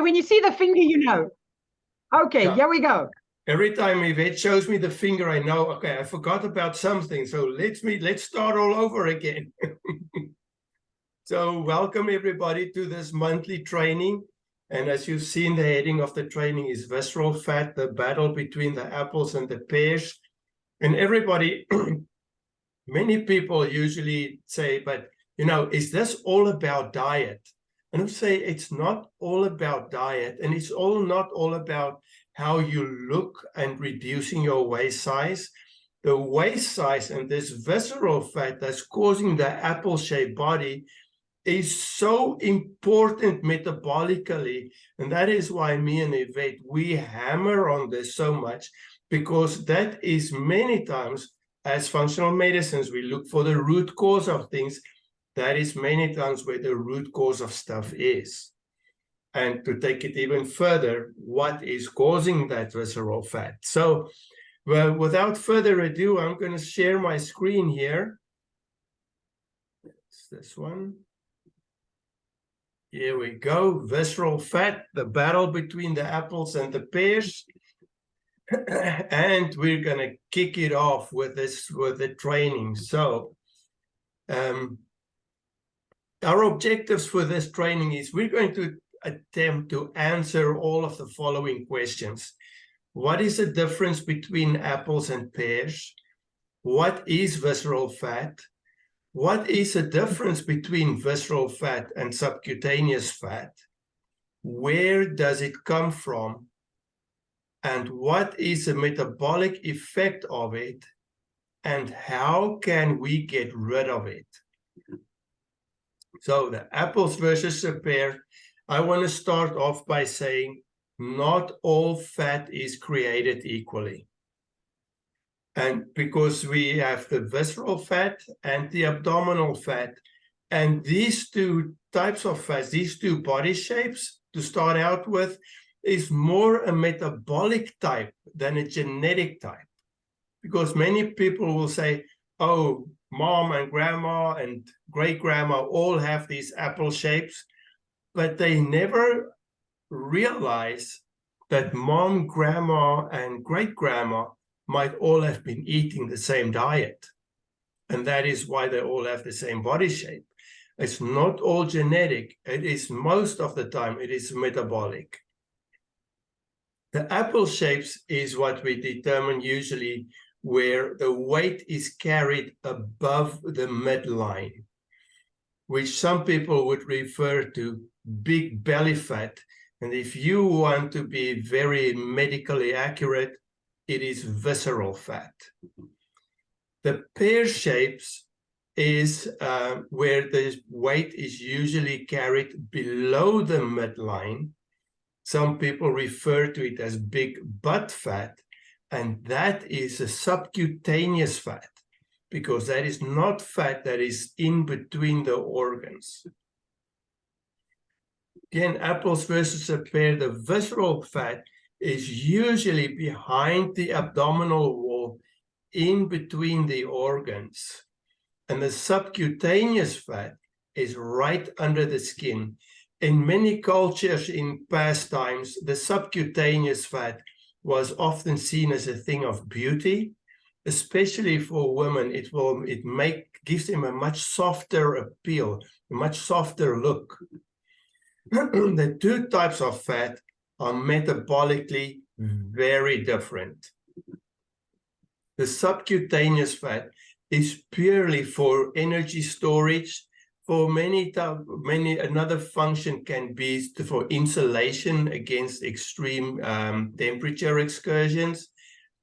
when you see the finger, you know. Okay, Yeah. here we go. Every time Yvette shows me the finger, I know, okay, I forgot about something. So let's start all over again. So welcome everybody to this monthly training. And as you've seen, the heading of the training is Visceral Fat, the battle between the apples and the pears. And everybody, many people usually say, but is this all about diet? And I say it's not all about diet, and it's not all about how you look and reducing your waist size. The waist size and this visceral fat that's causing the apple-shaped body is so important metabolically. And that is why me and Yvette, we hammer on this so much, because that is many times, as functional medicines, we look for the root cause of things. That is many times where the root cause of stuff is. And to take it even further, what is causing that visceral fat? So, well, without further ado, I'm going to share my screen here. It's this one. Here we go. Visceral fat, the battle between the apples and the pears. And we're going to kick it off with the training. So, our objectives for this training is we're going to attempt to answer all of the following questions. What is the difference between apples and pears? What is visceral fat? What is the difference between visceral fat and subcutaneous fat? Where does it come from? And what is the metabolic effect of it? And how can we get rid of it? So the apples versus the pear, I want to start off by saying not all fat is created equally. And because we have the visceral fat and the abdominal fat, and these two types of fats, these two body shapes to start out with, is more a metabolic type than a genetic type. Because many people will say, oh, mom and grandma and great-grandma all have these apple shapes, but they never realize that mom, grandma, and great-grandma might all have been eating the same diet. And that is why they all have the same body shape. It's not all genetic. It is most of the time, it is metabolic. The apple shapes is what we determine usually where the weight is carried above the midline, which some people would refer to big belly fat. And if you want to be very medically accurate, it is visceral fat. The pear shapes is where the weight is usually carried below the midline. Some people refer to it as big butt fat, and that is a subcutaneous fat, because that is not fat that is in between the organs. Again, apples versus a pear, the visceral fat is usually behind the abdominal wall, in between the organs. And the subcutaneous fat is right under the skin. In many cultures in past times, the subcutaneous fat was often seen as a thing of beauty, especially for women. It gives them a much softer appeal, a much softer look. The two types of fat are metabolically very different. The subcutaneous fat is purely for energy storage. For another function can be for insulation against extreme temperature excursions,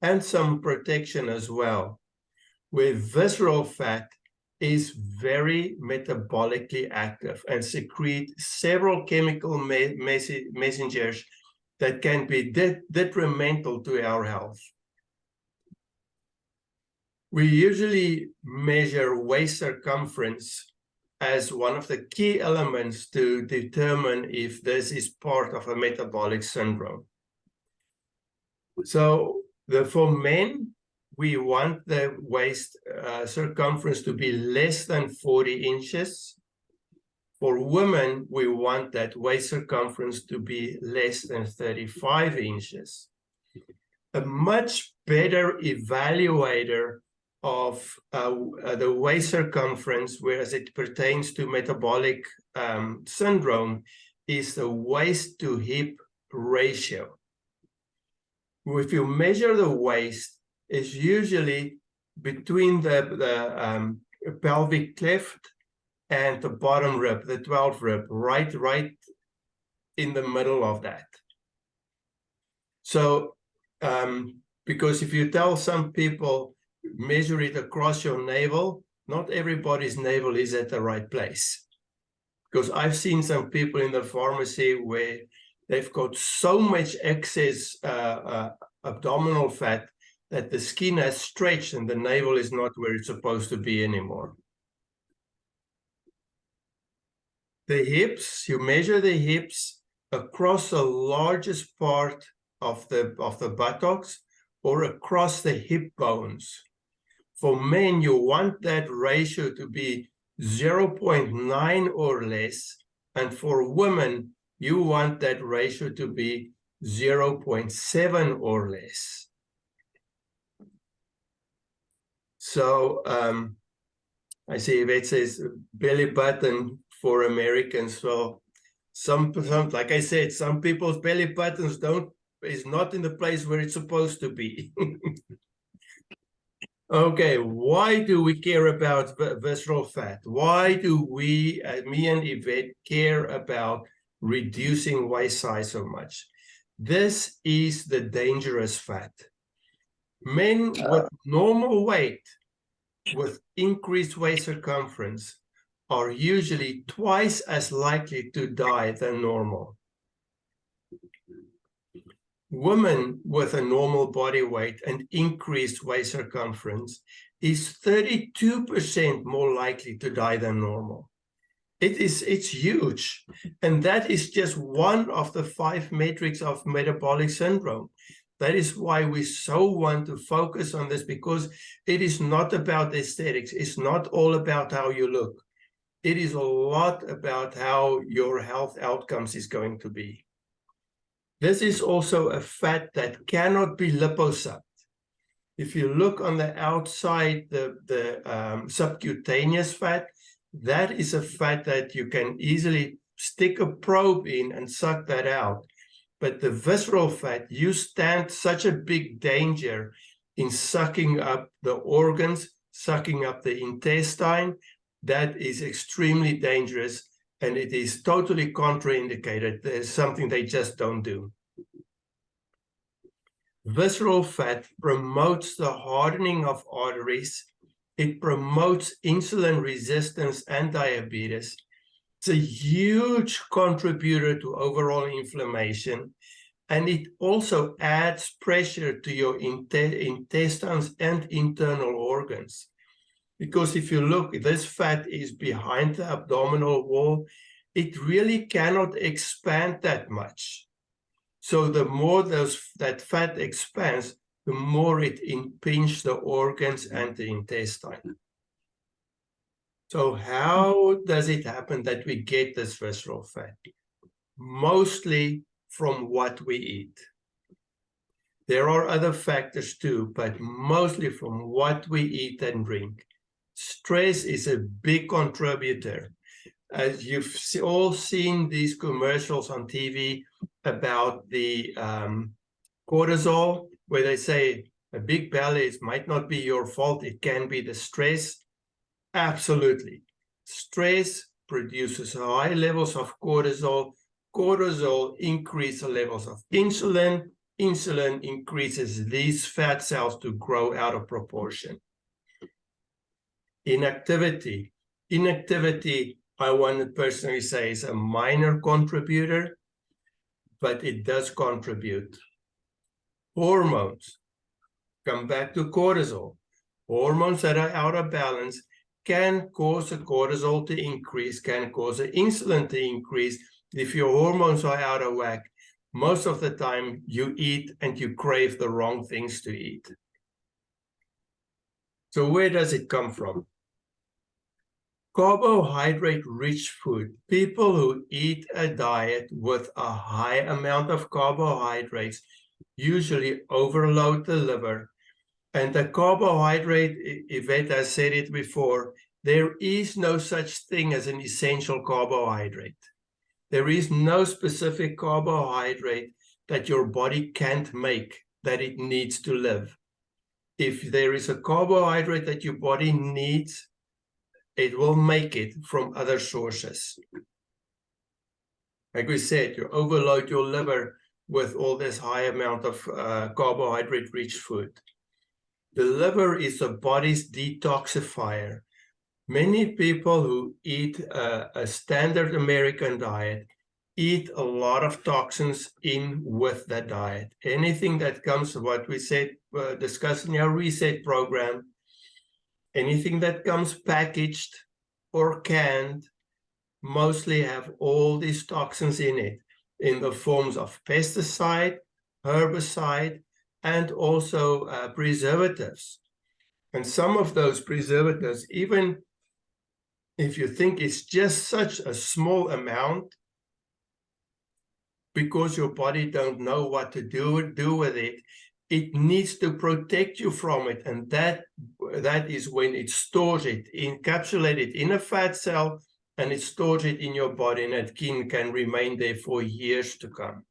and some protection as well. Where visceral fat is very metabolically active and secrete several chemical messengers that can be detrimental to our health. We usually measure waist circumference as one of the key elements to determine if this is part of a metabolic syndrome. So for men, we want the waist circumference to be less than 40 inches. For women, we want that waist circumference to be less than 35 inches. A much better evaluator of the waist circumference, whereas it pertains to metabolic syndrome, is the waist to hip ratio. If you measure the waist, it's usually between the pelvic cleft and the bottom rib, the 12th rib, right in the middle of that. So, because if you tell some people, measure it across your navel, not everybody's navel is at the right place. Because I've seen some people in the pharmacy where they've got so much excess abdominal fat that the skin has stretched and the navel is not where it's supposed to be anymore. The hips, you measure the hips across the largest part of the buttocks or across the hip bones. For men, you want that ratio to be 0.9 or less, and for women, you want that ratio to be 0.7 or less. So I see it says belly button for Americans. Well, some like I said, some people's belly buttons is not in the place where it's supposed to be. Okay, why do we care about visceral fat? Why do we, me and Yvette, care about reducing waist size so much? This is the dangerous fat. Men with normal weight, with increased waist circumference, are usually twice as likely to die than normal. Women with a normal body weight and increased waist circumference is 32% more likely to die than normal. It's huge. And that is just one of the 5 metrics of metabolic syndrome. That is why we so want to focus on this, because it is not about aesthetics. It's not all about how you look. It is a lot about how your health outcomes is going to be. This is also a fat that cannot be liposucked. If you look on the outside, the subcutaneous fat, that is a fat that you can easily stick a probe in and suck that out. But the visceral fat, you stand such a big danger in sucking up the organs, sucking up the intestine. That is extremely dangerous, and it is totally contraindicated. There's something they just don't do. Visceral fat promotes the hardening of arteries. It promotes insulin resistance and diabetes. It's a huge contributor to overall inflammation, and it also adds pressure to your intestines and internal organs. Because if you look, this fat is behind the abdominal wall. It really cannot expand that much. So the more that fat expands, the more it impinges the organs and the intestine. So how does it happen that we get this visceral fat? Mostly from what we eat. There are other factors too, but mostly from what we eat and drink. Stress is a big contributor. As you've all seen these commercials on TV about the cortisol, where they say a big belly might not be your fault, it can be the stress. Absolutely. Stress produces high levels of cortisol. Cortisol increases the levels of insulin. Insulin increases these fat cells to grow out of proportion. Inactivity. Inactivity, I want to personally say, is a minor contributor, but it does contribute. Hormones. Come back to cortisol. Hormones that are out of balance can cause the cortisol to increase, can cause the insulin to increase. If your hormones are out of whack, most of the time you eat and you crave the wrong things to eat. So where does it come from? Carbohydrate-rich food. People who eat a diet with a high amount of carbohydrates usually overload the liver. And the carbohydrate, Yvette has said it before, there is no such thing as an essential carbohydrate. There is no specific carbohydrate that your body can't make, that it needs to live. If there is a carbohydrate that your body needs, it will make it from other sources. Like we said, you overload your liver with all this high amount of carbohydrate-rich food. The liver is the body's detoxifier. Many people who eat a standard American diet eat a lot of toxins in with that diet. Anything that comes, what we said, discussed in our reset program, anything that comes packaged or canned mostly have all these toxins in it, in the forms of pesticide, herbicide, and also preservatives. And some of those preservatives, even if you think it's just such a small amount, because your body don't know what to do with it, it needs to protect you from it. And that is when it stores it, encapsulates it in a fat cell, and it stores it in your body, and it can remain there for years to come.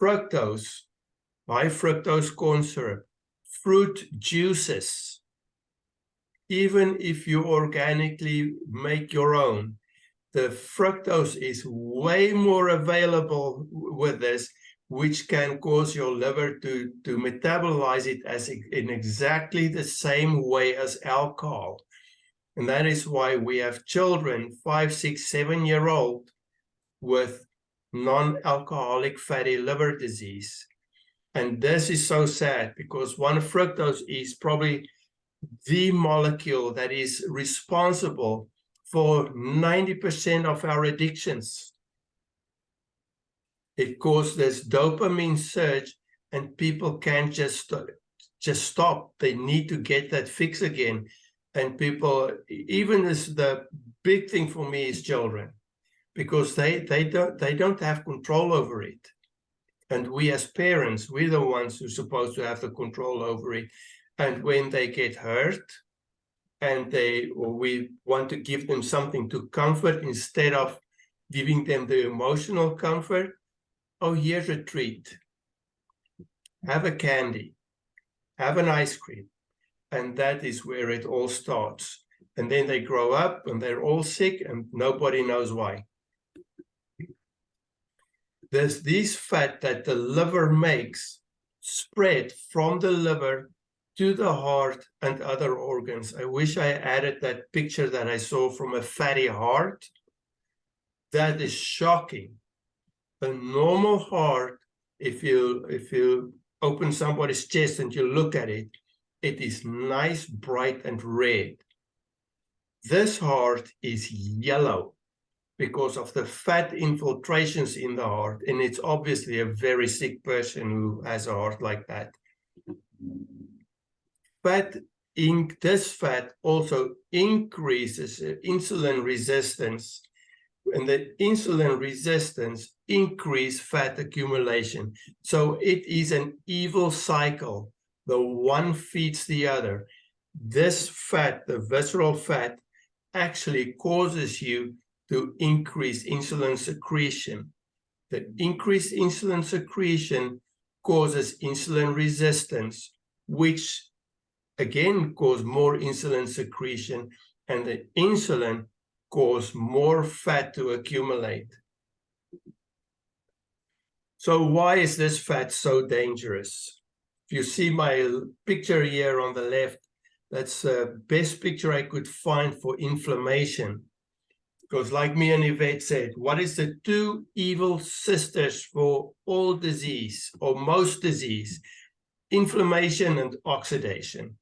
Fructose, high fructose corn syrup, fruit juices, even if you organically make your own, the fructose is way more available with this, which can cause your liver to metabolize it as in exactly the same way as alcohol. And that is why we have children, 5, 6, 7-year-old, with non-alcoholic fatty liver disease. And this is so sad, because 1-fructose is probably the molecule that is responsible for 90% of our addictions. It causes this dopamine surge, and people can't just stop. They need to get that fix again. And people, even as the big thing for me is children, because they don't have control over it. And we as parents, we're the ones who are supposed to have the control over it. And when they get hurt, and we want to give them something to comfort instead of giving them the emotional comfort, oh, here's a treat. Have a candy, have an ice cream. And that is where it all starts. And then they grow up and they're all sick and nobody knows why. There's this fat that the liver makes spread from the liver to the heart and other organs. I wish I added that picture that I saw from a fatty heart. That is shocking. A normal heart, if you open somebody's chest and you look at it, it is nice, bright, and red. This heart is yellow because of the fat infiltrations in the heart, and it's obviously a very sick person who has a heart like that. This fat also increases insulin resistance, and the insulin resistance increases fat accumulation. So it is an evil cycle. The one feeds the other. This fat, the visceral fat, actually causes you to increase insulin secretion. The increased insulin secretion causes insulin resistance, which again causes more insulin secretion, and the insulin causes more fat to accumulate. So why is this fat so dangerous? If you see my picture here on the left, that's the best picture I could find for inflammation. Because like me and Yvette said, what is the 2 evil sisters for all disease, or most disease? Inflammation and oxidation.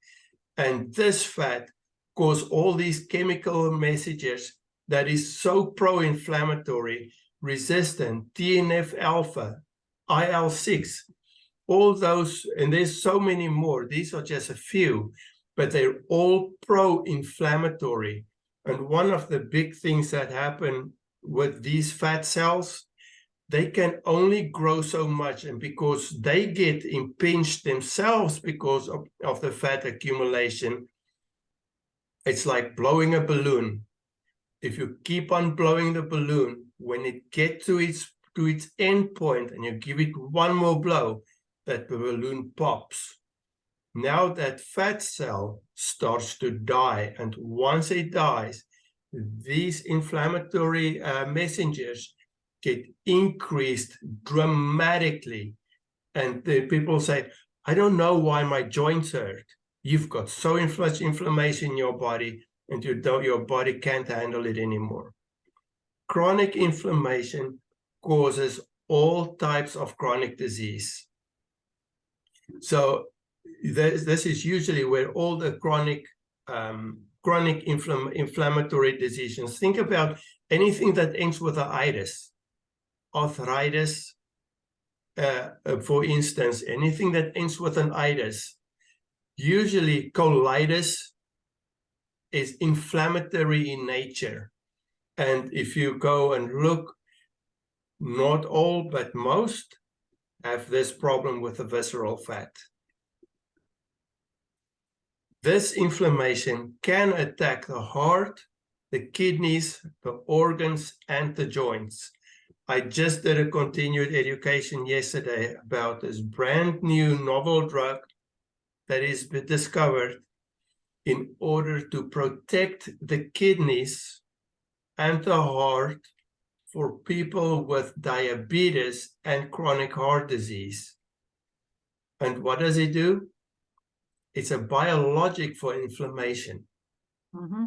And this fat causes all these chemical messages that is so pro-inflammatory, resistant, TNF-alpha, IL-6, all those, and there's so many more. These are just a few, but they're all pro-inflammatory. And one of the big things that happen with these fat cells, they can only grow so much, and because they get impinged themselves because of the fat accumulation, it's like blowing a balloon. If you keep on blowing the balloon, when it gets to its end point and you give it one more blow, that the balloon pops. Now that fat cell starts to die, and once it dies, these inflammatory messengers get increased dramatically. And the people say, I don't know why my joints hurt. You've got so much inflammation in your body, and your body can't handle it anymore. Chronic inflammation causes all types of chronic disease. So this is usually where all the chronic inflammatory diseases. Think about anything that ends with an itis, arthritis, for instance, anything that ends with an itis. Usually colitis is inflammatory in nature. And if you go and look, not all, but most have this problem with the visceral fat. This inflammation can attack the heart, the kidneys, the organs, and the joints. I just did a continued education yesterday about this brand new novel drug that is discovered in order to protect the kidneys and the heart for people with diabetes and chronic heart disease. And what does it do? It's a biologic for inflammation. Mm-hmm.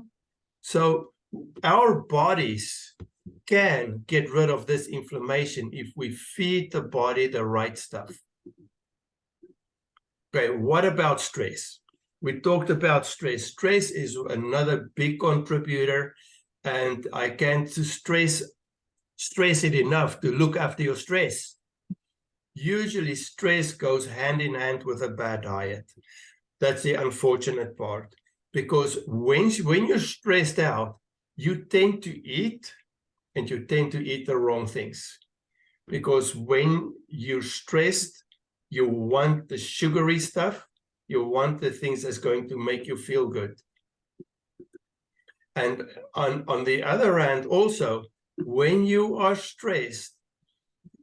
So our bodies can get rid of this inflammation if we feed the body the right stuff. Okay, what about stress? We talked about stress. Stress is another big contributor, and I can't stress it enough to look after your stress. Usually stress goes hand in hand with a bad diet. That's the unfortunate part, because when you're stressed out, you tend to eat, and you tend to eat the wrong things. Because when you're stressed, you want the sugary stuff, you want the things that's going to make you feel good. And on the other hand, also, when you are stressed,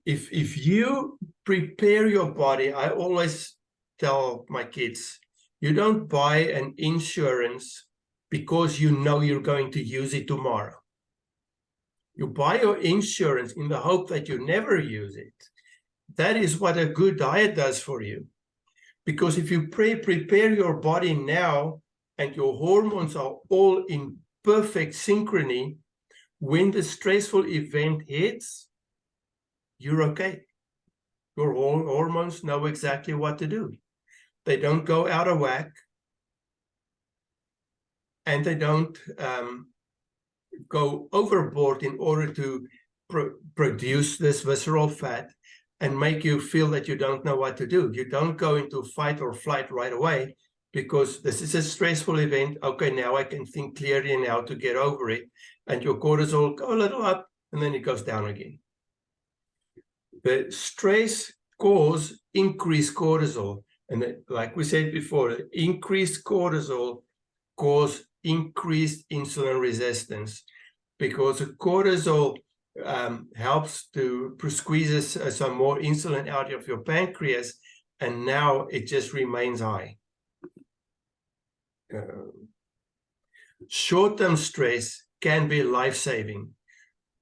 if you prepare your body, I always tell my kids, you don't buy an insurance because you know you're going to use it tomorrow. You buy your insurance in the hope that you never use it. That is what a good diet does for you. Because if you prepare your body now and your hormones are all in perfect synchrony, when the stressful event hits, you're okay. Your hormones know exactly what to do. They don't go out of whack, and they don't go overboard in order to produce this visceral fat and make you feel that you don't know what to do. You don't go into fight or flight right away because this is a stressful event. Okay, now I can think clearly now to get over it. And your cortisol go a little up and then it goes down again. The stress cause increased cortisol. And like we said before, increased cortisol cause increased insulin resistance, because cortisol helps to squeeze some more insulin out of your pancreas, and now it just remains high. Short-term stress can be life-saving.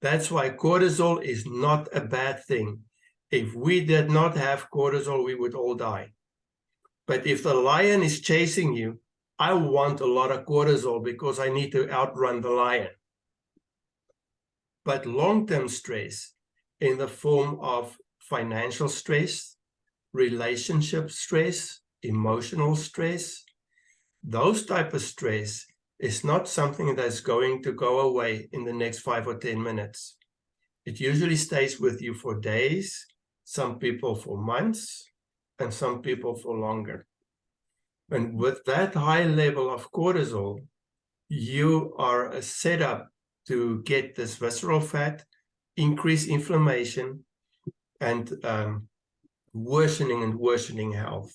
That's why cortisol is not a bad thing. If we did not have cortisol, we would all die. But if the lion is chasing you, I want a lot of cortisol because I need to outrun the lion. But long-term stress in the form of financial stress, relationship stress, emotional stress, those type of stress is not something that's going to go away in the next 5 or 10 minutes. It usually stays with you for days, some people for months, and some people for longer. And with that high level of cortisol, you are set up to get this visceral fat, increase inflammation, and worsening and worsening health.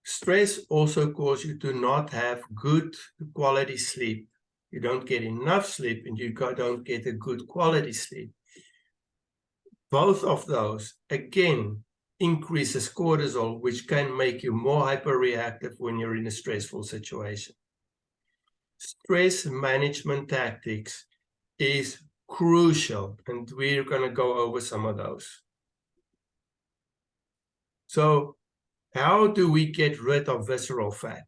Stress also causes you to not have good quality sleep. You don't get enough sleep and you don't get a good quality sleep. Both of those, again, increases cortisol, which can make you more hyperreactive when you're in a stressful situation. Stress management tactics is crucial, and we're going to go over some of those. So, how do we get rid of visceral fat?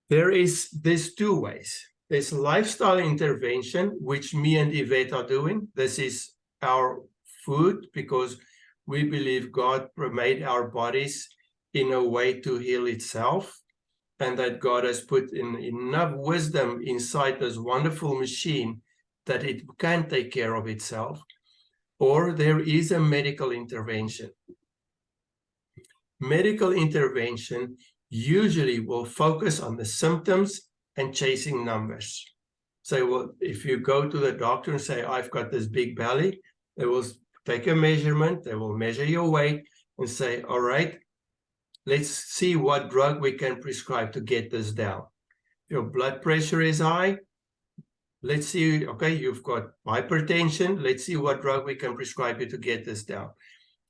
There's two ways. There's lifestyle intervention, which me and Yvette are doing. This is our food, because we believe God made our bodies in a way to heal itself, and that God has put in enough wisdom inside this wonderful machine that it can take care of itself. Or there is a medical intervention. Medical intervention usually will focus on the symptoms and chasing numbers. So well, if you go to the doctor and say, I've got this big belly, they will take a measurement, they will measure your weight and say, all right, let's see what drug we can prescribe to get this down. If your blood pressure is high, let's see, okay, you've got hypertension, let's see what drug we can prescribe you to get this down.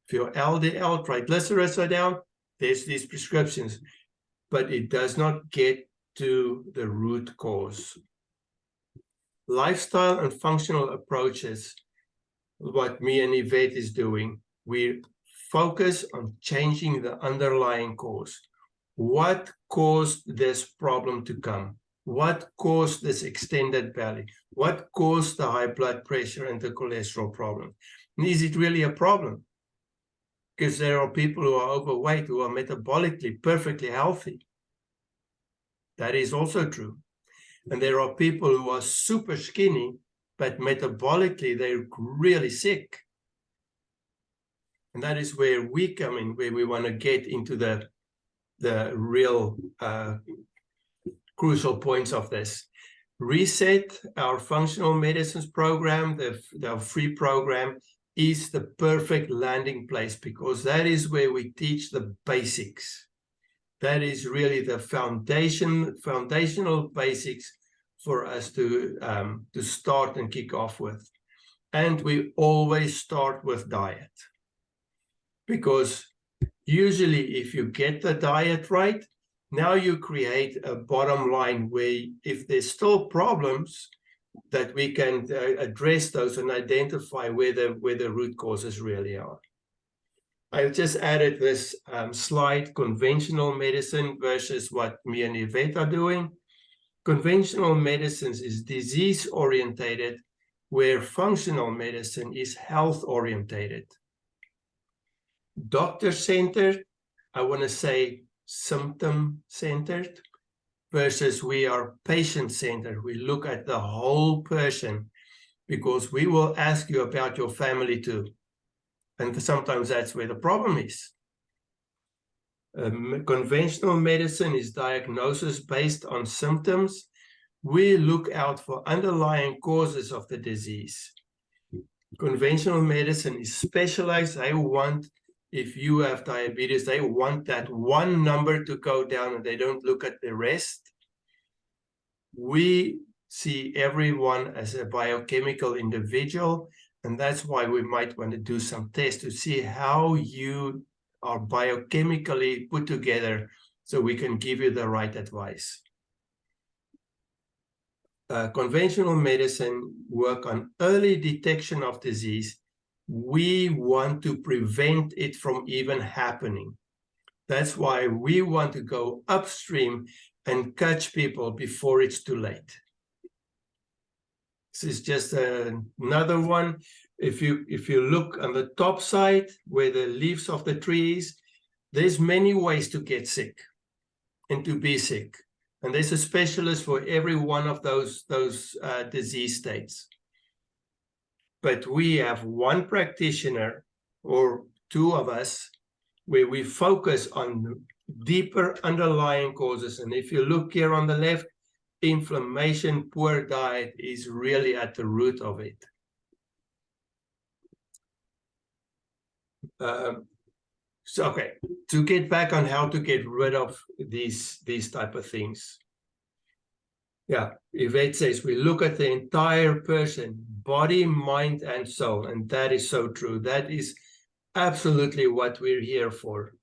If your LDL triglycerides are down, there's these prescriptions, but it does not get to the root cause. Lifestyle and functional approaches, what me and Yvette is doing, we focus on changing the underlying cause. What caused this problem to come? What caused this extended belly? What caused the high blood pressure and the cholesterol problem? And is it really a problem? Because there are people who are overweight who are metabolically perfectly healthy. That is also true. And there are people who are super skinny, but metabolically they're really sick. And that is where we come in, where we want to get into the real crucial points of this. Reset, our functional medicines program, the free program, is the perfect landing place, because that is where we teach the basics. That is really the foundational basics for us to start and kick off with. And we always start with diet, because usually if you get the diet right, now you create a bottom line where if there's still problems, that we can address those and identify where the root causes really are. I've just added this slide, conventional medicine versus what me and Yvette are doing. Conventional medicines is disease-orientated, where functional medicine is health-orientated. Doctor-centered, I want to say symptom-centered, versus we are patient-centered. We look at the whole person, because we will ask you about your family too. And sometimes that's where the problem is. Conventional medicine is diagnosis based on symptoms. We look out for underlying causes of the disease. Conventional medicine is specialized. They want, if you have diabetes, they want that one number to go down and they don't look at the rest. We see everyone as a biochemical individual, and that's why we might want to do some tests to see how you are biochemically put together so we can give you the right advice. Conventional medicine work on early detection of disease. We want to prevent it from even happening. That's why we want to go upstream and catch people before it's too late. This is just another one. If you look on the top side where the leaves of the trees, there's many ways to get sick and to be sick. And there's a specialist for every one of those disease states. But we have one practitioner or two of us where we focus on deeper underlying causes. And if you look here on the left, inflammation, poor diet is really at the root of it. So, okay, to get back on how to get rid of these type of things. Yeah, Yvette says we look at the entire person, body, mind, and soul, and that is so true. That is absolutely what we're here for.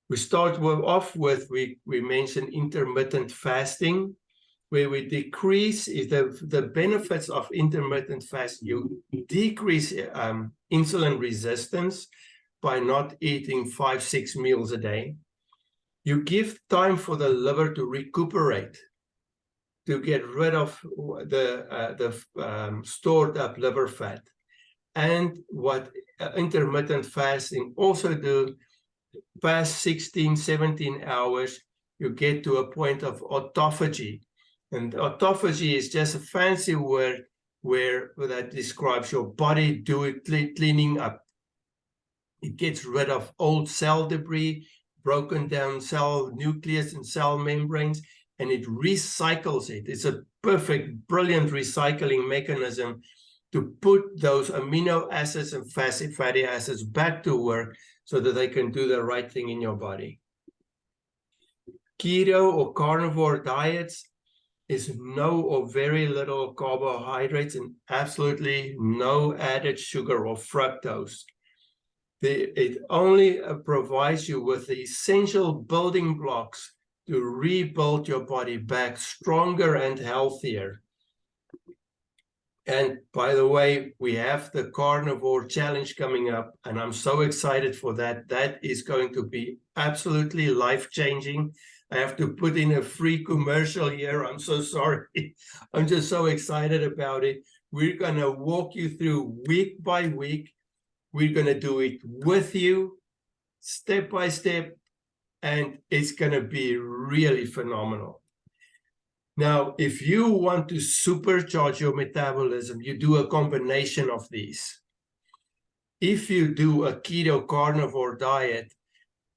We start off with, we mentioned intermittent fasting, where we decrease the benefits of intermittent fasting. You decrease insulin resistance by not eating 5-6 meals a day. You give time for the liver to recuperate, to get rid of the stored up liver fat. And what intermittent fasting also do, past 16, 17 hours, you get to a point of autophagy. And autophagy is just a fancy word where that describes your body cleaning up. It gets rid of old cell debris, broken down cell nucleus and cell membranes, and it recycles it. It's a perfect, brilliant recycling mechanism to put those amino acids and fatty acids back to work so that they can do the right thing in your body. Keto or carnivore diets is no or very little carbohydrates and absolutely no added sugar or fructose. It only provides you with the essential building blocks to rebuild your body back stronger and healthier. And by the way, we have the carnivore challenge coming up, and I'm so excited for that. That is going to be absolutely life-changing. I have to put in a free commercial here. I'm so sorry. I'm just so excited about it. We're going to walk you through week by week. We're going to do it with you, step by step, and it's going to be really phenomenal. Now, if you want to supercharge your metabolism, you do a combination of these. If you do a keto carnivore diet,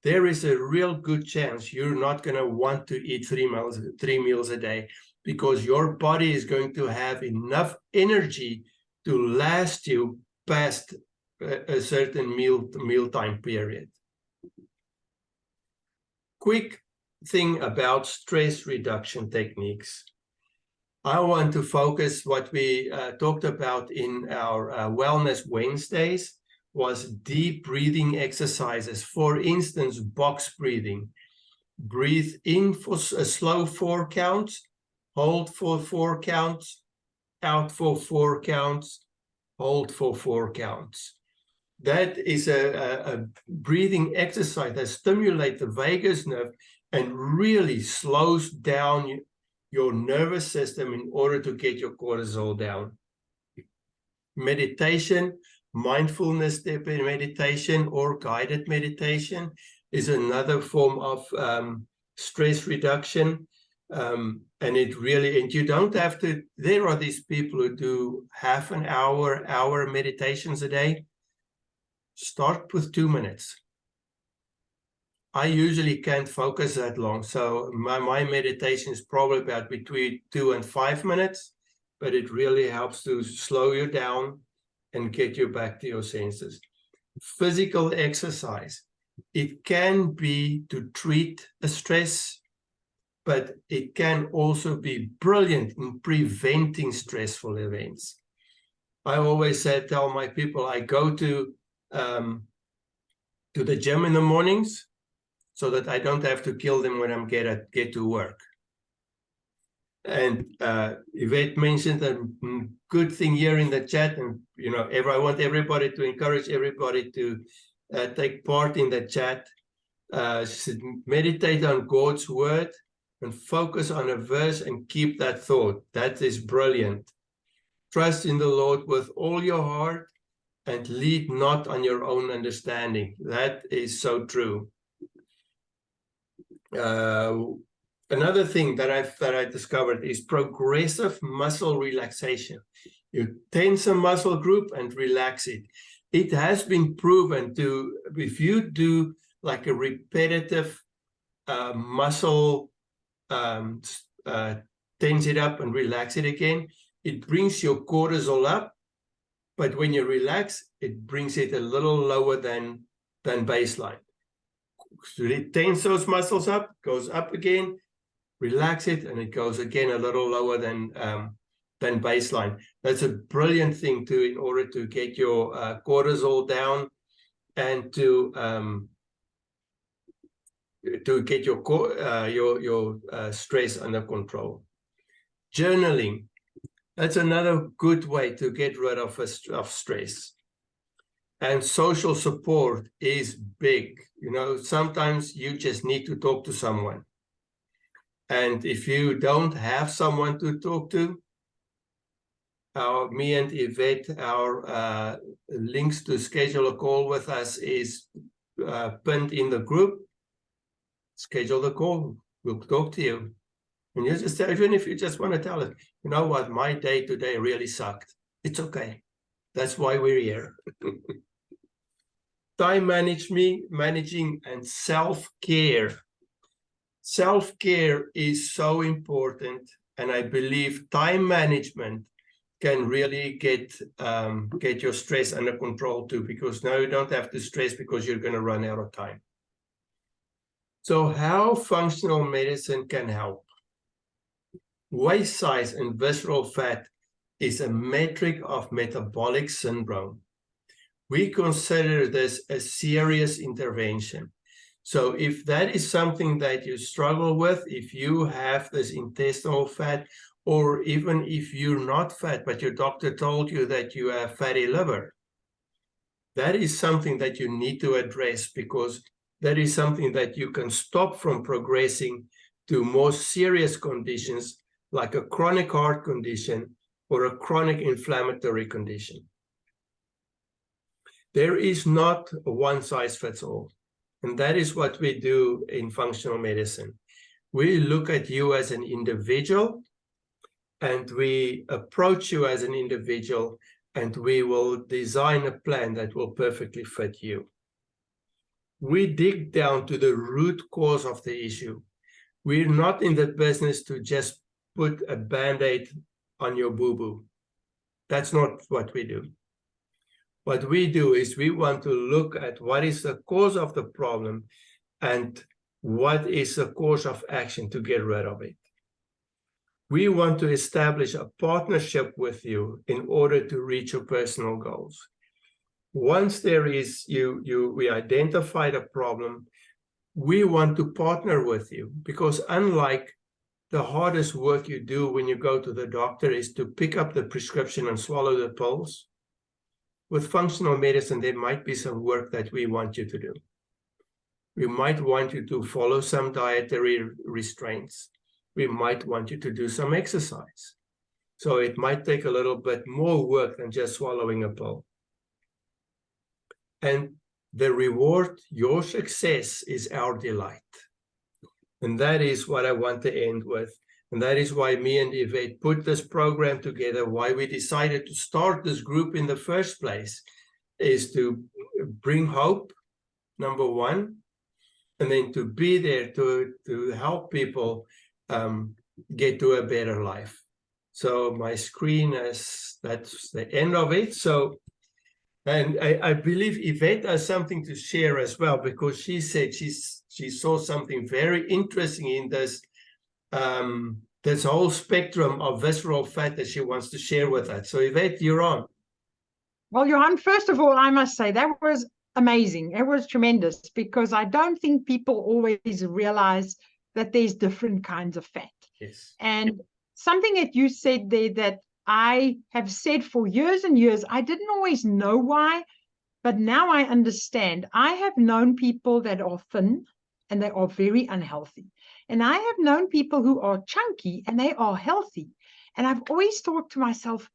there is a real good chance you're not going to want to eat 3 meals a day, because your body is going to have enough energy to last you past a certain mealtime period. Quick thing about stress reduction techniques. I want to focus what we talked about in our Wellness Wednesdays was deep breathing exercises. For instance, box breathing. Breathe in for a slow 4 counts, hold for 4 counts, out for 4 counts, hold for 4 counts. That is a breathing exercise that stimulates the vagus nerve and really slows down your nervous system in order to get your cortisol down. Meditation, mindfulness meditation or guided meditation is another form of stress reduction. And you don't have to, there are these people who do half an hour meditations a day. Start with 2 minutes. I usually can't focus that long, so my meditation is probably about between 2 and 5 minutes, but it really helps to slow you down and get you back to your senses. Physical exercise. It can be to treat a stress, but it can also be brilliant in preventing stressful events. I always tell my people, I go to the gym in the mornings so that I don't have to kill them when I get to work. And Yvette mentioned a good thing here in the chat, and I want everybody to encourage everybody to take part in the chat. She said, meditate on God's word and focus on a verse and keep that thought. That is brilliant. Trust in the Lord with all your heart and lead not on your own understanding. That is so true. Another thing that I discovered is progressive muscle relaxation. You tense a muscle group and relax it. it has been proven to, if you do like a repetitive muscle, tense it up and relax it again, it brings your cortisol up. But when you relax, it brings it a little lower than baseline. So it tense those muscles up, goes up again, relax it, and it goes again a little lower than baseline. That's a brilliant thing in order to get your cortisol down and to get your stress under control. Journaling, that's another good way to get rid of stress. And social support is big. Sometimes you just need to talk to someone. And if you don't have someone to talk to, me and Yvette, our links to schedule a call with us is pinned in the group. Schedule the call. We'll talk to you. And you just, even if you just want to tell it, you know what, my day today really sucked. It's okay. That's why we're here. Time managing and self-care. Self-care is so important, and I believe time management can really get your stress under control too, because now you don't have to stress because you're going to run out of time. So how functional medicine can help? Waist size and visceral fat is a metric of metabolic syndrome. We consider this a serious intervention. So if that is something that you struggle with, if you have this intestinal fat, or even if you're not fat, but your doctor told you that you have fatty liver, that is something that you need to address, because that is something that you can stop from progressing to more serious conditions like a chronic heart condition or a chronic inflammatory condition. There is not a one size fits all. And that is what we do in functional medicine. We look at you as an individual, and we approach you as an individual, and we will design a plan that will perfectly fit you. We dig down to the root cause of the issue. We're not in the business to just put a Band-Aid on your boo-boo. That's not what we do. What we do is we want to look at what is the cause of the problem and what is the course of action to get rid of it. We want to establish a partnership with you in order to reach your personal goals. Once there is we identify the problem, we want to partner with you, because unlike the hardest work you do when you go to the doctor is to pick up the prescription and swallow the pills, with functional medicine, there might be some work that we want you to do. We might want you to follow some dietary restraints. We might want you to do some exercise. So it might take a little bit more work than just swallowing a pill. And the reward, your success, is our delight. And that is what I want to end with. And that is why me and Yvette put this program together, why we decided to start this group in the first place, is to bring hope, number one, and then to be there to help people get to a better life. So my screen that's the end of it. So, and I believe Yvette has something to share as well, because she said she saw something very interesting in this this whole spectrum of visceral fat that she wants to share with us. So Yvette, you're on. Well, Johan, first of all, I must say that was amazing. It was tremendous, because I don't think people always realize that there's different kinds of fat. Yes. And something that you said there that I have said for years and years, I didn't always know why, but now I understand. I have known people that are thin and they are very unhealthy. And I have known people who are chunky and they are healthy. And I've always thought to myself,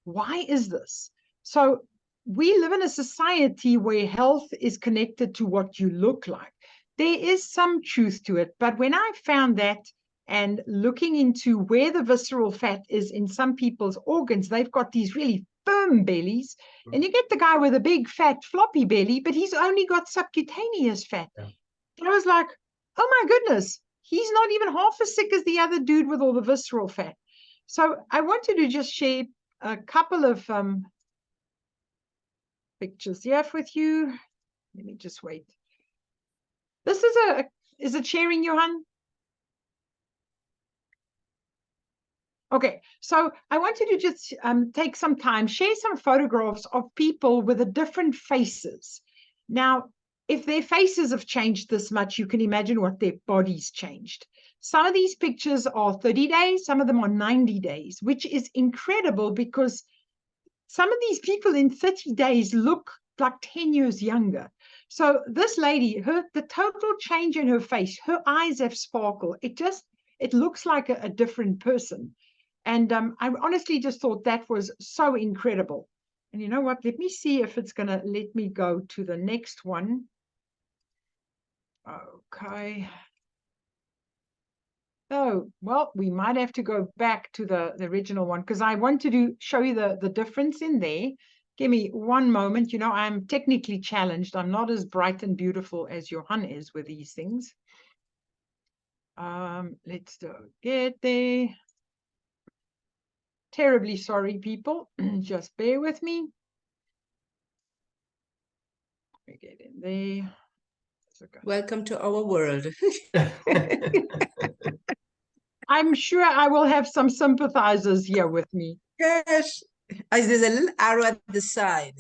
why is this? So we live in a society where health is connected to what you look like. There is some truth to it. But when I found that, and looking into where the visceral fat is in some people's organs, they've got these really firm bellies, and you get the guy with a big, fat, floppy belly, but he's only got subcutaneous fat. Yeah. I was like, oh my goodness, he's not even half as sick as the other dude with all the visceral fat. So I wanted to just share a couple of pictures here with you. Let me just wait. This is it sharing, Johan? Okay, so I wanted to just take some time, share some photographs of people with the different faces. Now, if their faces have changed this much, you can imagine what their bodies changed. Some of these pictures are 30 days, some of them are 90 days, which is incredible because some of these people in 30 days look like 10 years younger. So this lady, the total change in her face, her eyes have sparkle. It looks like a different person. And I honestly just thought that was so incredible. And you know what? Let me see if it's going to let me go to the next one. Okay. Oh, well, we might have to go back to the original one because I want to show you the difference in there. Give me one moment. You know, I'm technically challenged. I'm not as bright and beautiful as Johan is with these things. Let's get there. Terribly sorry, people. Just bear with me. We get in there. Okay. Welcome to our world. I'm sure I will have some sympathizers here with me. Yes. There's a little arrow at the side.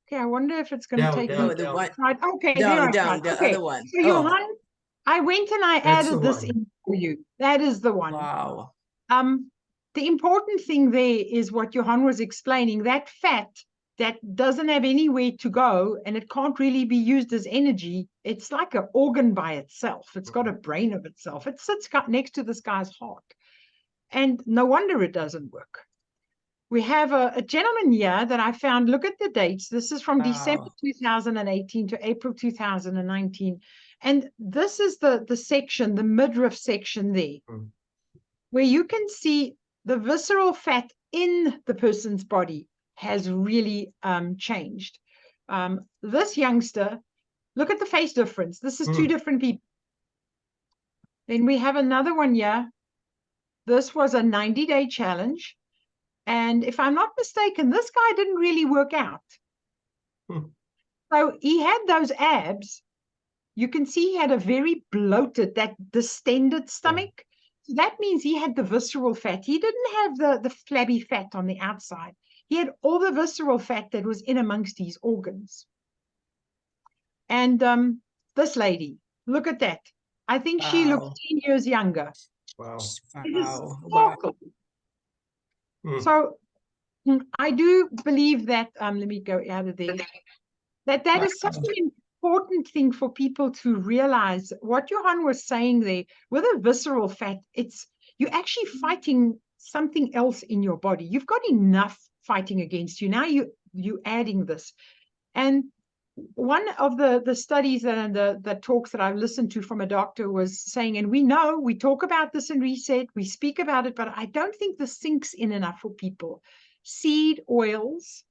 Okay, I wonder if it's going to take No, me the one right. Okay, down, there I down, tried. the Okay, other one. so Johan, I went and I That's added the this one. in for you. That is the one. Wow. The important thing there is what Johan was explaining, that fat that doesn't have anywhere to go and it can't really be used as energy. It's like an organ by itself. It's got a brain of itself. It sits next to this guy's heart. And no wonder it doesn't work. We have a gentleman here that I found. Look at the dates. This is from December 2018 to April 2019. And this is the section, the midriff section there, where you can see the visceral fat in the person's body has really changed. This youngster, look at the face difference. This is two different people. Then we have another one here. This was a 90-day challenge. And if I'm not mistaken, this guy didn't really work out. So he had those abs. You can see he had a very bloated, that distended stomach. So that means he had the visceral fat. He didn't have the flabby fat on the outside. He had all the visceral fat that was in amongst his organs. And this lady, look at that. I think she looked 10 years younger. Wow. Wow. So I do believe that, let me go out of there, that is such an important thing for people to realize. What Johan was saying there, with a visceral fat, you're actually fighting something else in your body. You've got enough fighting against you. Now you're adding this. And one of the studies and the talks that I've listened to from a doctor was saying, and we talk about this in Reset, we speak about it, but I don't think this sinks in enough for people. Seed oils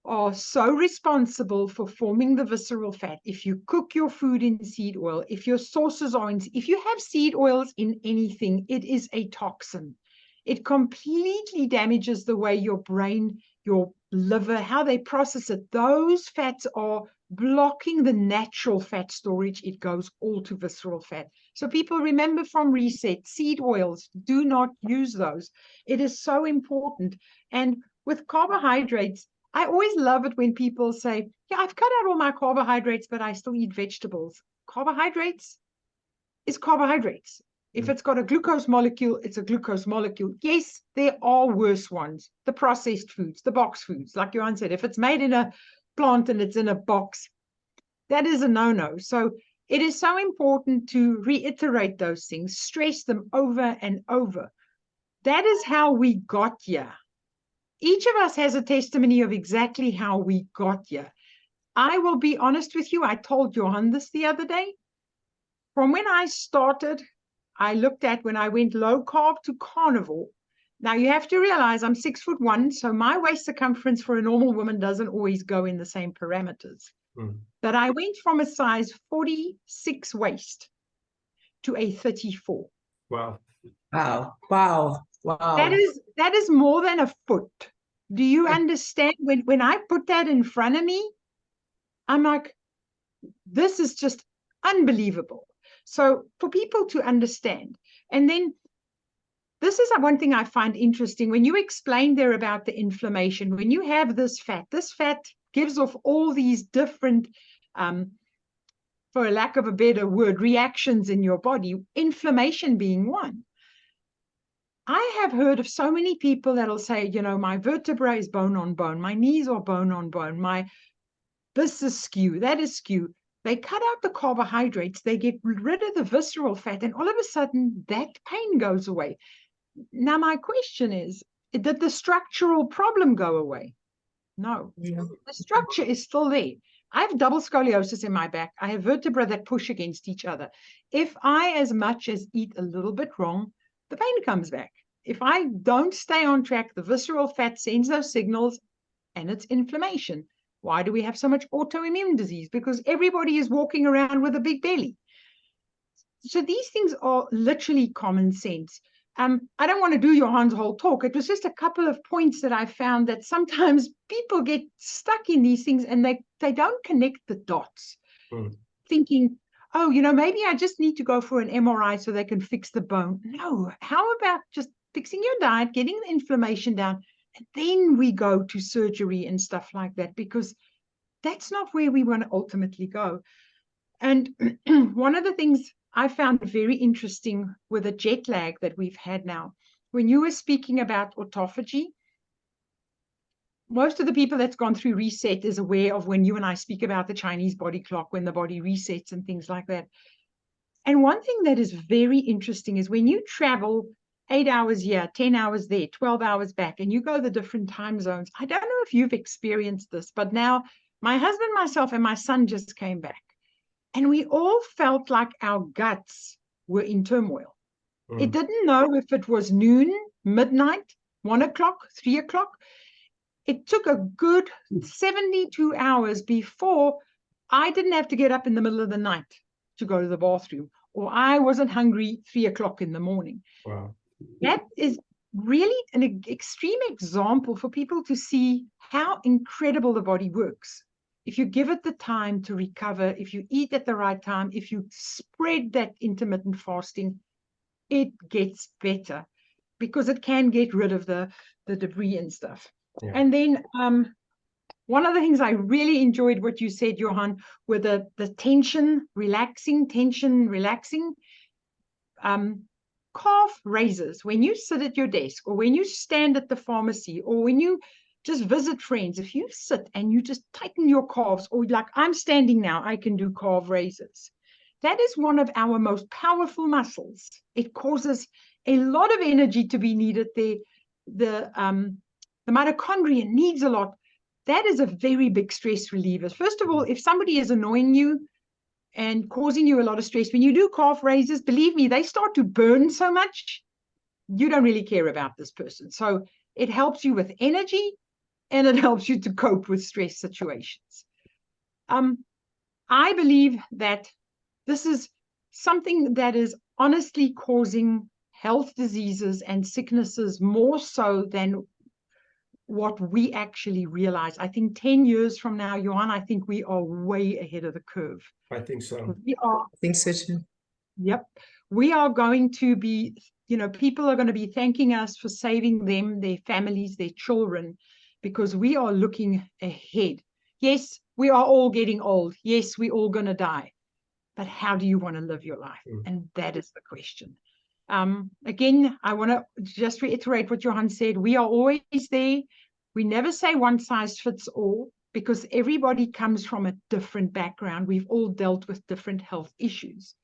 are so responsible for forming the visceral fat. If you cook your food in seed oil, if your sauces are if you have seed oils in anything, it is a toxin. It completely damages the way your brain, your liver, how they process it. Those fats are blocking the natural fat storage. It goes all to visceral fat. So people, remember from Reset, seed oils, do not use those. It is so important. And with carbohydrates, I always love it when people say, yeah, I've cut out all my carbohydrates, but I still eat vegetables. Carbohydrates is carbohydrates. If it's got a glucose molecule, it's a glucose molecule. Yes, there are worse ones, the processed foods, the box foods. Like Johan said, if it's made in a plant and it's in a box, that is a no-no. So it is so important to reiterate those things, stress them over and over. That is how we got here. Each of us has a testimony of exactly how we got here. I will be honest with you. I told Johan this the other day. From when I started, I looked at when I went low carb to carnivore, Now you have to realize I'm 6'1", so my waist circumference for a normal woman doesn't always go in the same parameters. But I went from a size 46 waist to a 34. Wow. Wow. Wow. Wow. That is more than a foot. Do you understand? When I put that in front of me, I'm like, this is just unbelievable. So for people to understand, and then this is one thing I find interesting. When you explain there about the inflammation, when you have this fat gives off all these different, for a lack of a better word, reactions in your body, inflammation being one. I have heard of so many people that'll say, you know, my vertebra is bone on bone, my knees are bone on bone, this is skew, that is skew. They cut out the carbohydrates, they get rid of the visceral fat, and all of a sudden that pain goes away. Now, my question is, did the structural problem go away? No. Yeah. The structure is still there. I have double scoliosis in my back. I have vertebrae that push against each other. If I as much as eat a little bit wrong, the pain comes back. If I don't stay on track, the visceral fat sends those signals and it's inflammation. Why do we have so much autoimmune disease? Because everybody is walking around with a big belly. So these things are literally common sense. I don't want to do Johan's whole talk. It was just a couple of points that I found that sometimes people get stuck in these things and they don't connect the dots, thinking, oh, you know, maybe I just need to go for an MRI so they can fix the bone. No, how about just fixing your diet, getting the inflammation down, and then we go to surgery and stuff like that, because that's not where we want to ultimately go. And one of the things I found very interesting with the jet lag that we've had now, when you were speaking about autophagy, most of the people that's gone through reset is aware of when you and I speak about the Chinese body clock, when the body resets and things like that. And one thing that is very interesting is when you travel 8 hours here, 10 hours there, 12 hours back, and you go the different time zones. I don't know if you've experienced this, but now my husband, myself, and my son just came back. And we all felt like our guts were in turmoil. It didn't know if it was noon, midnight, 1 o'clock, 3 o'clock. It took a good 72 hours before I didn't have to get up in the middle of the night to go to the bathroom, or I wasn't hungry 3 o'clock in the morning. Wow. That is really an extreme example for people to see how incredible the body works. If you give it the time to recover, if you eat at the right time, if you spread that intermittent fasting, it gets better because it can get rid of the debris and stuff. Yeah. And then one of the things I really enjoyed what you said, Johan, with the tension relaxing. Calf raises, when you sit at your desk or when you stand at the pharmacy or when you just visit friends, if you sit and you just tighten your calves, or like I'm standing now, I can do calf raises. That is one of our most powerful muscles. It causes a lot of energy to be needed there. The mitochondria needs a lot. That is a very big stress reliever. First of all, if somebody is annoying you and causing you a lot of stress, when you do calf raises, believe me, they start to burn so much, you don't really care about this person. So it helps you with energy and it helps you to cope with stress situations. I believe that this is something that is honestly causing health diseases and sicknesses more so than what we actually realize. I think 10 years from now, Johan, I think we are way ahead of the curve. I think so. I think so too. Yep. We are going to be, you know, people are going to be thanking us for saving them, their families, their children, because we are looking ahead. Yes, we are all getting old. Yes, we're all going to die. But how do you want to live your life? And that is the question. Again, I want to just reiterate what Johan said. We are always there. We never say one size fits all because everybody comes from a different background. We've all dealt with different health issues.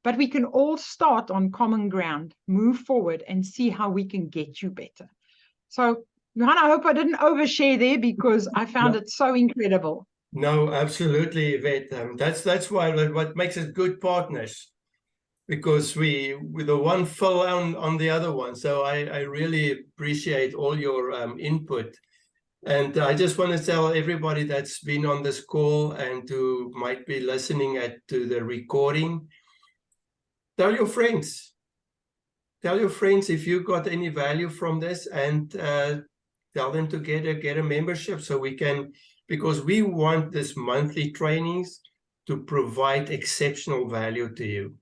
But we can all start on common ground, move forward, and see how we can get you better. So, Johan, I hope I didn't overshare there because I found it so incredible. No, absolutely, Yvette. That's why what makes us good partners. because we the one fell on the other one. So I really appreciate all your input. And I just want to tell everybody that's been on this call and who might be listening to the recording, tell your friends. Tell your friends if you got any value from this, and tell them to get a membership so we can, because we want this monthly trainings to provide exceptional value to you.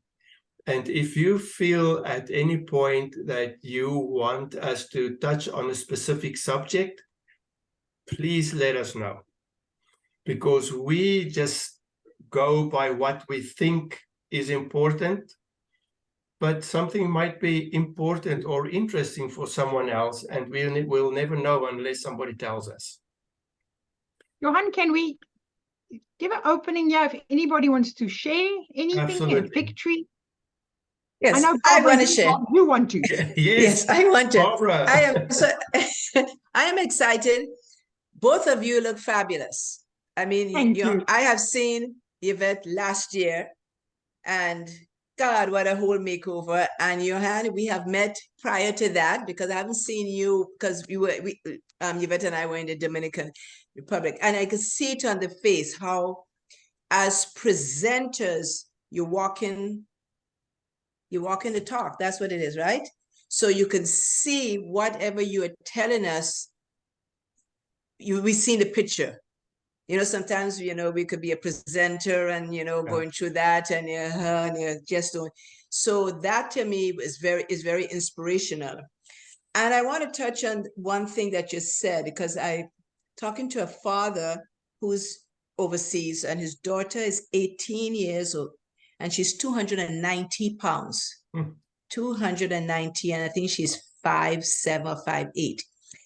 And if you feel at any point that you want us to touch on a specific subject, please let us know, because we just go by what we think is important, but something might be important or interesting for someone else, and we'll never know unless somebody tells us. Johan, can we give an opening here if anybody wants to share anything? Absolutely. And victory? Yes, I know I Barbara, want to share. You want to. Yes, I want to. Barbara. I am so I am excited. Both of you look fabulous. I mean, Thank you. I have seen Yvette last year, and God, what a whole makeover. And Johan, we have met prior to that, because I haven't seen you, because Yvette and I were in the Dominican Republic, and I could see it on the face how, as presenters, you walk in the talk. That's what it is, right? So you can see whatever you are telling us. We see the picture. Sometimes, we could be a presenter and, going through that, and you're just doing. So that to me is very inspirational. And I want to touch on one thing that you said, because I talking to a father who's overseas, and his daughter is 18 years old, and she's 290 pounds. 290, and I think she's 5'7" or 5'8".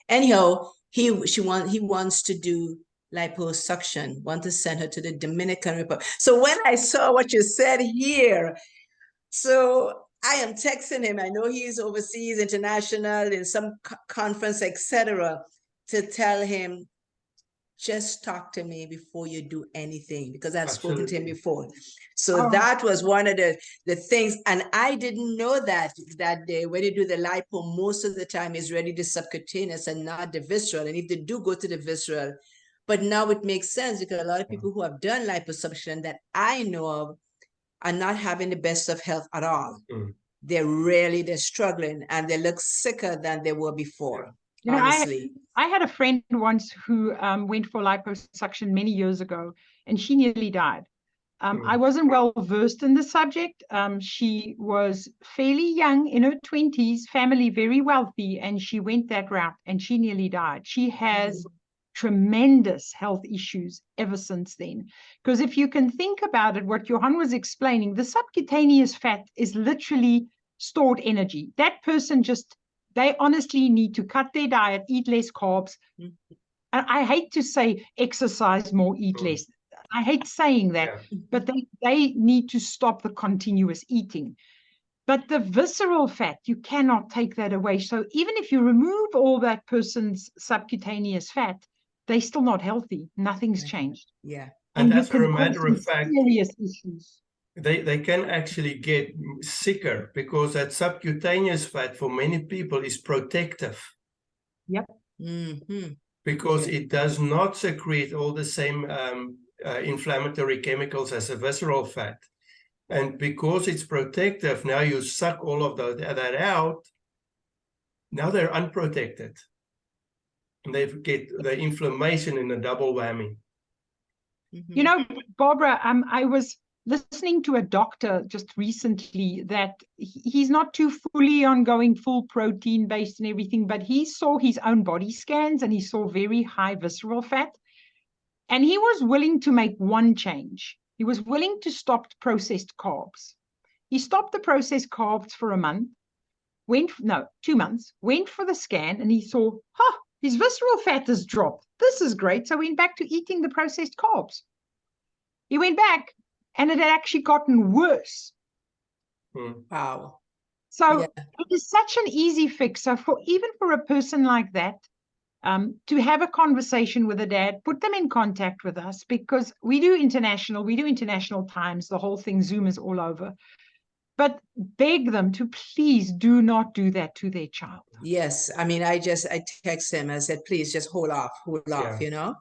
Anyhow, he wants to do liposuction, want to send her to the Dominican Republic. So when I saw what you said here, so I am texting him. I know he's overseas, international, in some conference, etc., to tell him, just talk to me before you do anything, because I've spoken to him before. So that was one of the things. And I didn't know that day, when you do the lipo, most of the time is really the subcutaneous and not the visceral. And if they do go to the visceral, but now it makes sense, because a lot of people who have done liposuction that I know of are not having the best of health at all. They're struggling, and they look sicker than they were before. Honestly. I had a friend once who went for liposuction many years ago, and she nearly died. I wasn't well versed in the subject. She was fairly young, in her 20s, family very wealthy, and she went that route, and she nearly died. She has tremendous health issues ever since then. Because if you can think about it, what Johan was explaining, the subcutaneous fat is literally stored energy. That person they honestly need to cut their diet, eat less carbs. And I hate to say exercise more, eat less. I hate saying that, but they need to stop the continuous eating. But the visceral fat, you cannot take that away. So even if you remove all that person's subcutaneous fat, they're still not healthy. Nothing's changed. Yeah. And as a matter of fact, serious issues. They can actually get sicker, because that subcutaneous fat for many people is protective. Yep. Because it does not secrete all the same inflammatory chemicals as a visceral fat. And because it's protective, now you suck all of that out. Now they're unprotected. And they get the inflammation in a double whammy. Barbara, I was listening to a doctor just recently that he's not too fully on going full protein based and everything, but he saw his own body scans and he saw very high visceral fat. And he was willing to make one change. He was willing to stop processed carbs. He stopped the processed carbs for a month, 2 months, went for the scan, and he saw, his visceral fat has dropped. This is great. So he went back to eating the processed carbs. He went back, and it had actually gotten worse. Wow. So it is such an easy fix. So even for a person like that, to have a conversation with a dad, put them in contact with us, because we do international times. The whole thing, Zoom is all over. but beg them to please do not do that to their child. Yes. I mean, I text him. I said, please just hold off, Yeah. you know?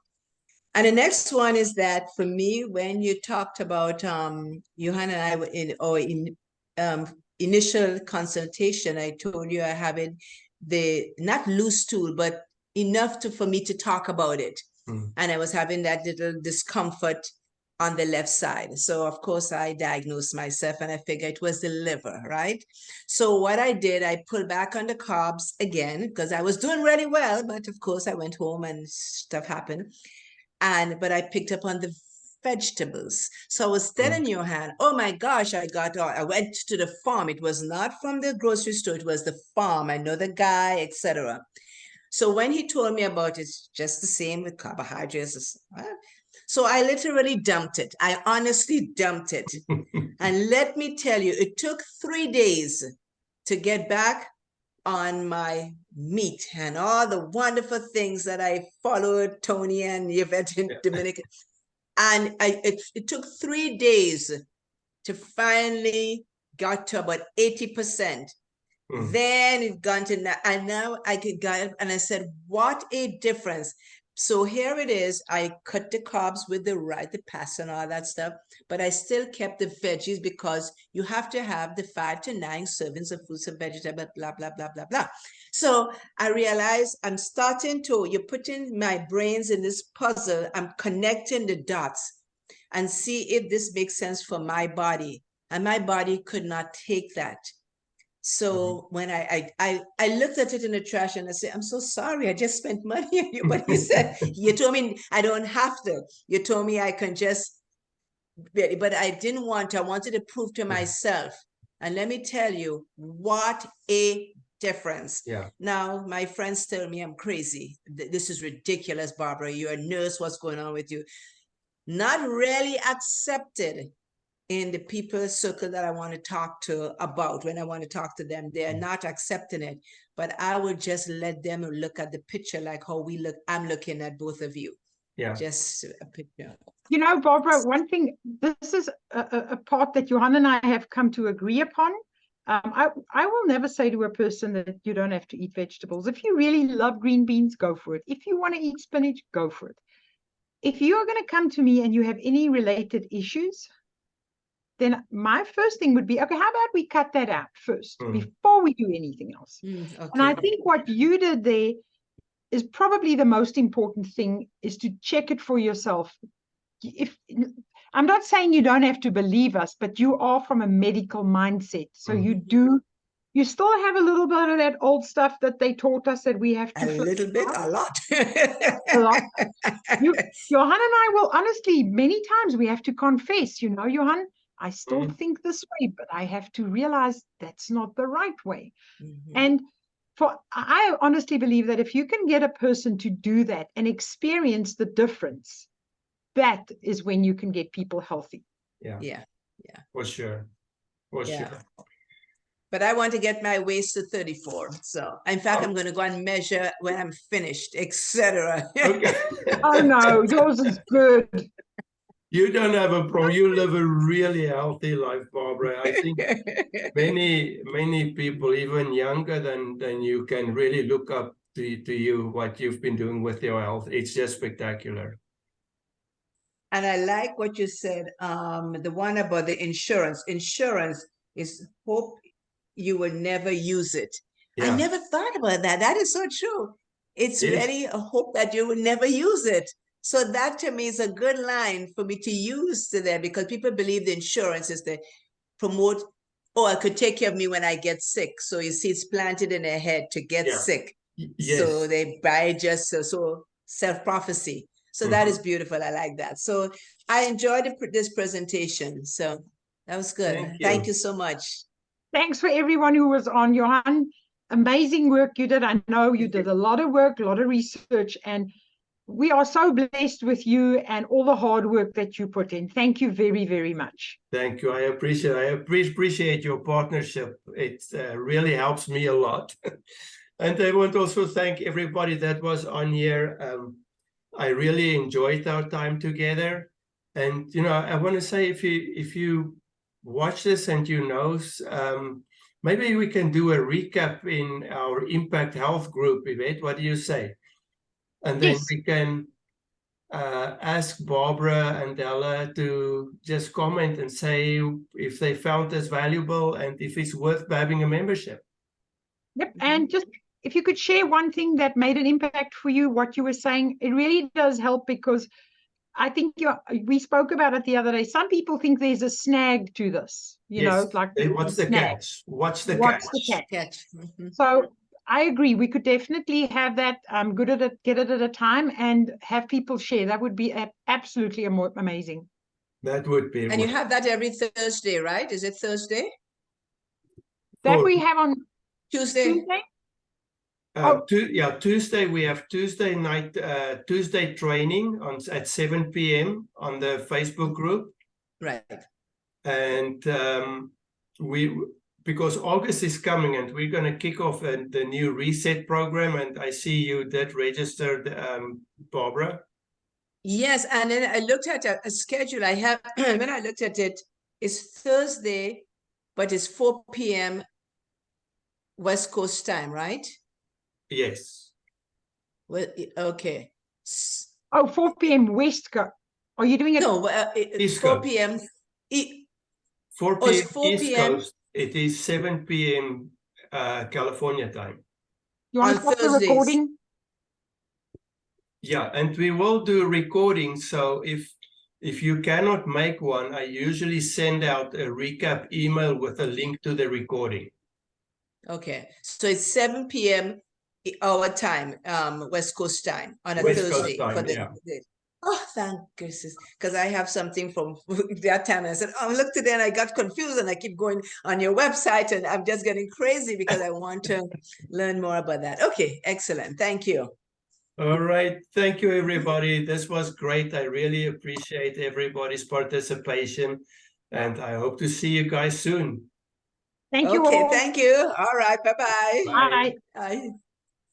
And the next one is that for me, when you talked about Johan and I were in initial consultation, I told you I having the not loose stool, but enough for me to talk about it. And I was having that little discomfort on the left side. So of course I diagnosed myself and I figured it was the liver, right? So what I did, I pulled back on the carbs again because I was doing really well, but of course I went home and stuff happened. But I picked up on the vegetables. So I was telling Johan, oh my gosh, I went to the farm. It was not from the grocery store, it was the farm. I know the guy, etc. So when he told me about it, just the same with carbohydrates. So I literally dumped it. I honestly dumped it. And let me tell you, it took 3 days to get back on my meat and all the wonderful things that I followed Tony and Yvette in Dominican. And it took 3 days to finally got to about 80%. Then it gone to now, and now I could go, and I said, what a difference. So here it is. I cut the carbs with the pasta and all that stuff, but I still kept the veggies because you have to have the 5 to 9 servings of fruits and vegetables, blah, blah, blah, blah, blah. So I realized you're putting my brains in this puzzle. I'm connecting the dots and see if this makes sense for my body. And my body could not take that. So when I looked at it in the trash and I said, I'm so sorry, I just spent money on you. But he said, you told me I don't have to. You told me I can just, but I didn't want to. I wanted to prove to myself. And let me tell you, what a difference. Yeah. Now, my friends tell me I'm crazy. This is ridiculous, Barbara. You're a nurse. What's going on with you? Not really accepted in the people circle that I want to talk to about. When I want to talk to them, they are not accepting it. But I will just let them look at the picture like how we look. I'm looking at both of you. Yeah. Just a picture. You know, Barbara, one thing, this is a part that Johan and I have come to agree upon. I will never say to a person that you don't have to eat vegetables. If you really love green beans, go for it. If you want to eat spinach, go for it. If you are going to come to me and you have any related issues, then my first thing would be, okay, how about we cut that out first before we do anything else? Okay. And I think what you did there is probably the most important thing, is to check it for yourself. If I'm not saying you don't have to believe us, but you are from a medical mindset. So you still have a little bit of that old stuff that they taught us that we have to. A little bit, a lot. A lot. Johan and I will honestly, many times we have to confess, you know, Johan, I still think this way, but I have to realize that's not the right way. And I honestly believe that if you can get a person to do that and experience the difference, that is when you can get people healthy. Yeah. For sure. Sure. But I want to get my waist to 34. So, in fact, I'm going to go and measure when I'm finished, etc. Okay. Oh no, yours is good. You don't have a problem. You live a really healthy life, Barbara. I think many people, even younger than you, can really look up to you, what you've been doing with your health. It's just spectacular. And I like what you said, the one about the insurance. Insurance is hope you will never use it. I never thought about that. That is so true. It's really a hope that you will never use it. So that to me is a good line for me to use to them, because people believe the insurance is to promote, oh, it could take care of me when I get sick. So you see, it's planted in their head to get sick. Yes. So they buy just so self-prophecy. So that is beautiful. I like that. So I enjoyed this presentation. So that was good. Thank you so much. Thanks for everyone who was on, Johan. Amazing work you did. I know you did a lot of work, a lot of research, and we are so blessed with you and all the hard work that you put in. Thank you very, very much. Thank you. I appreciate your partnership. It really helps me a lot. And I want to also thank everybody that was on here. I really enjoyed our time together. And, you know, I want to say, if you watch this and you know, maybe we can do a recap in our Impact Health group, Yvette. What do you say? And then Yes. we can ask Barbara and Ella to just comment and say if they found this valuable and if it's worth having a membership. Yep. And just if you could share one thing that made an impact for you, what you were saying, it really does help, because I think we spoke about it the other day. Some people think there's a snag to this, you know, like what's the snag. catch? What's the What's catch? the catch? Catch. Mhm. So I agree. We could definitely have that good at it, get it at a time, and have people share. That would be absolutely amazing. That would be. And you have that every Thursday, right? Is it Thursday? That we have on Tuesday? Tuesday. Tuesday we have Tuesday night, Tuesday training at 7 p.m. on the Facebook group. Right. And because August is coming and we're going to kick off the new reset program, and I see you did register, Barbara. Yes, and then I looked at a schedule I have. When I looked at it, it's Thursday, but it's 4 p.m. West Coast time, right? Yes. Well, okay. 4 p.m. West Coast. Are you doing it? No, East 4 Coast. p.m. 4 Oh, it's p.m. 4 East p.m. Coast. It is 7 p.m. California time. You want on to stop the Thursdays. recording? Yeah, and we will do recordings. So if you cannot make one, I usually send out a recap email with a link to the recording. Okay, so it's 7 p.m. our time, West Coast time on a West Coast Thursday time, for the. yeah. Oh, thank goodness, because I have something from that time. I said, "Oh, look today," and I got confused, and I keep going on your website, and I'm just getting crazy because I want to learn more about that. Okay, excellent. Thank you. All right. Thank you, everybody. This was great. I really appreciate everybody's participation, and I hope to see you guys soon. Thank you Okay, all. thank you. All right, bye-bye. Bye. Bye. Bye.